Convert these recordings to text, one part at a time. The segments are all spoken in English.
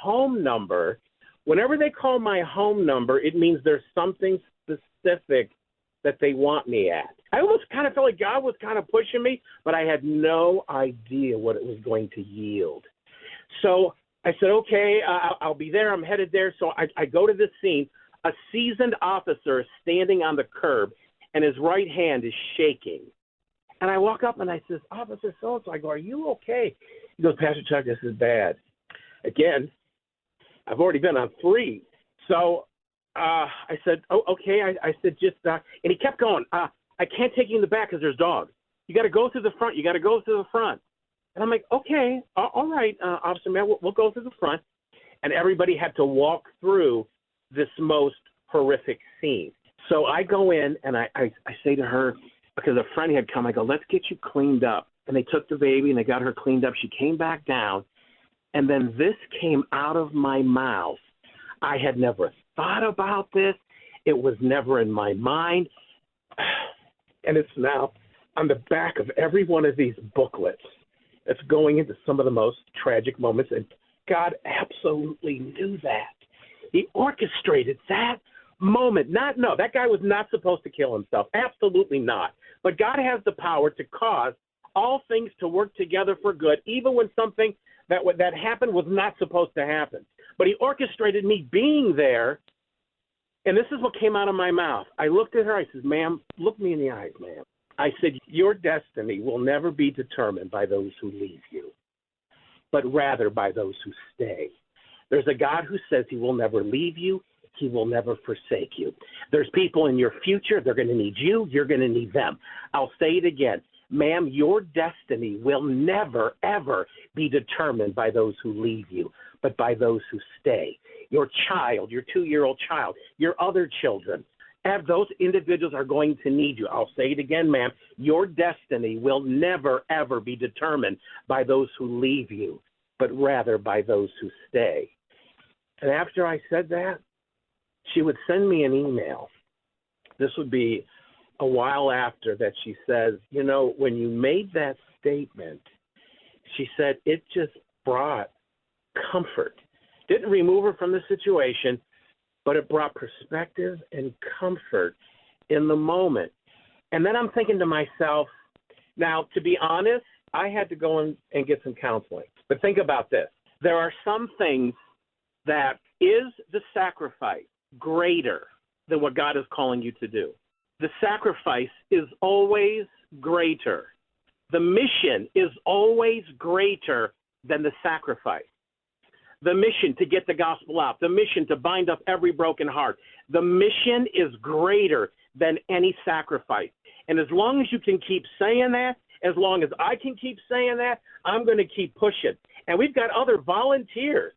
home number. Whenever they call my home number, it means there's something specific that they want me at. I almost kind of felt like God was kind of pushing me, but I had no idea what it was going to yield. So I said, okay, I'll be there. I'm headed there. So I go to this scene. A seasoned officer is standing on the curb, and his right hand is shaking. And I walk up and I says, Officer so-and-so, I go, are you okay? He goes, Pastor Chuck, this is bad. Again, I've already been on 3. So I said, oh, okay. I said, just, and he kept going, I can't take you in the back because there's dogs. You got to go through the front. You got to go through the front. And I'm like, okay, all right, Officer Man, we'll go through the front. And everybody had to walk through this most horrific scene. So I go in and I say to her, because a friend had come, I go, let's get you cleaned up. And they took the baby and they got her cleaned up. She came back down. And then this came out of my mouth. I had never thought about this. It was never in my mind. And it's now on the back of every one of these booklets. It's going into some of the most tragic moments. And God absolutely knew that. He orchestrated that moment. That guy was not supposed to kill himself. Absolutely not. But God has the power to cause all things to work together for good, even when something that happened was not supposed to happen. But he orchestrated me being there, and this is what came out of my mouth. I looked at her. I said, ma'am, look me in the eyes, ma'am. I said, your destiny will never be determined by those who leave you, but rather by those who stay. There's a God who says he will never leave you. He will never forsake you. There's people in your future. They're going to need you. You're going to need them. I'll say it again. Ma'am, your destiny will never, ever be determined by those who leave you, but by those who stay. Your child, your 2-year-old child, your other children, those individuals are going to need you. I'll say it again, ma'am. Your destiny will never, ever be determined by those who leave you, but rather by those who stay. And after I said that, she would send me an email. This would be a while after that. She says, you know, when you made that statement, she said, it just brought comfort. Didn't remove her from the situation, but it brought perspective and comfort in the moment. And then I'm thinking to myself, now, to be honest, I had to go and get some counseling. But think about this. There are some things that is the sacrifice greater than what God is calling you to do. The sacrifice is always greater. The mission is always greater than the sacrifice. The mission to get the gospel out, the mission to bind up every broken heart, the mission is greater than any sacrifice. And as long as you can keep saying that, as long as I can keep saying that, I'm going to keep pushing. And we've got other volunteers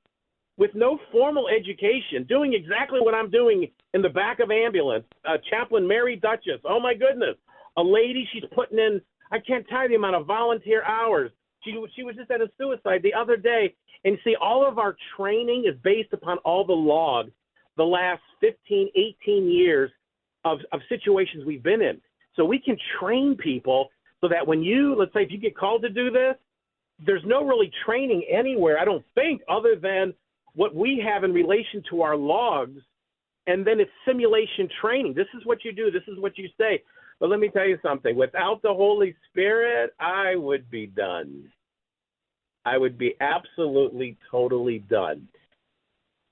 with no formal education doing exactly what I'm doing in the back of ambulance. Chaplain Mary Duchess, oh my goodness, a lady, she's putting in, I can't tell you the amount of volunteer hours. She was just at a suicide the other day. And see, all of our training is based upon all the logs, the last 15, 18 years of situations we've been in. So we can train people so that when let's say if you get called to do this, there's no really training anywhere, I don't think, other than what we have in relation to our logs, and then it's simulation training. This is what you do. This is what you say. But let me tell you something. Without the Holy Spirit, I would be done. I would be absolutely, totally done.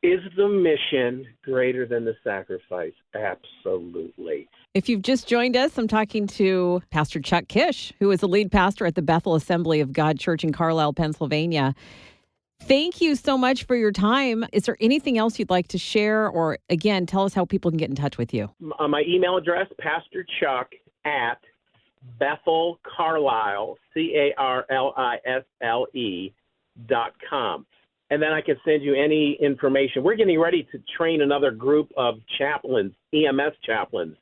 Is the mission greater than the sacrifice? Absolutely. If you've just joined us, I'm talking to Pastor Chuck Kish, who is the lead pastor at the Bethel Assembly of God Church in Carlisle, Pennsylvania. Thank you so much for your time. Is there anything else you'd like to share? Or, again, tell us how people can get in touch with you. My email address, Pastor Chuck at Bethel Carlisle, CARLISLE.com. And then I can send you any information. We're getting ready to train another group of chaplains, EMS chaplains.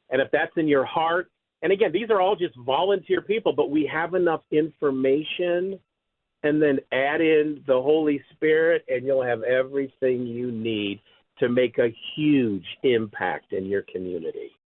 And if that's in your heart, and again, these are all just volunteer people, but we have enough information, and then add in the Holy Spirit, and you'll have everything you need to make a huge impact in your community.